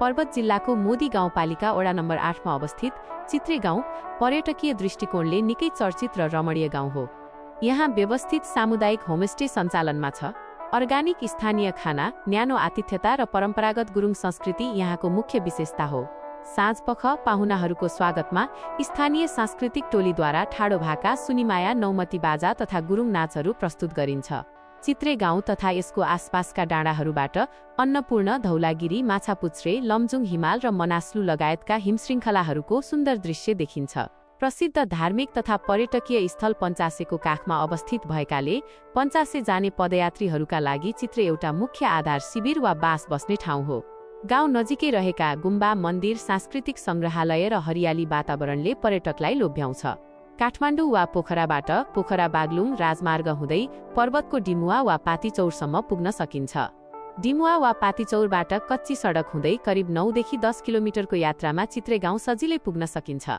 पर्वत जिल्लाको मोदी गाउँपालिका वडा नम्बर 8 मा अवस्थित चित्रे गाउँ पर्यटकीय दृष्टिकोणले निकै चर्चित र रमणीय गाउँ हो। यहाँ व्यवस्थित सामुदायिक होमस्टे सञ्चालनमा छ। अर्गानिक स्थानीय खाना, न्यानो आतिथ्यता र परम्परागत गुरुङ संस्कृति यहाँको मुख्य विशेषता हो। साँझपख पाहुनाहरूको स्वागतमा स्थानीय सांस्कृतिक टोलीद्वारा ठाडो भाका, सुनिमाया, नौमती बाजा तथा गुरुङ नाचहरू प्रस्तुत गरिन्छ। चित्रे गाउँ तथा यसको आसपासका डाँडाहरूबाट अन्नपूर्ण, धौलागिरी, माछापुच्छ्रे, लमजुङ हिमाल र मनास्लु लगायतका हिमश्रृङ्खलाहरूको सुन्दर दृश्य देखिन्छ। प्रसिद्ध धार्मिक तथा पर्यटकीय स्थल पञ्चासेको काखमा अवस्थित भएकाले पञ्चासे जाने पदयात्रीहरूका लागि चित्रे एउटा मुख्य आधार शिविर वा बास बस्ने ठाउँ हो। गाउँ नजिकै रहेका गुम्बा, मन्दिर, सांस्कृतिक सङ्ग्रहालय र हरियाली वातावरणले पर्यटकलाई लोभ्याउँछ। काठमाडौँ वा पोखराबाट पोखरा बागलुङ राजमार्ग हुँदै पर्वतको डिमुवा वा पातिचौरसम्म पुग्न सकिन्छ। डिमुवा वा पातिचौरबाट कच्ची सडक हुँदै करिब 9 देखि 10 किलोमिटरको यात्रामा चित्रे गाउँ सजिलै पुग्न सकिन्छ।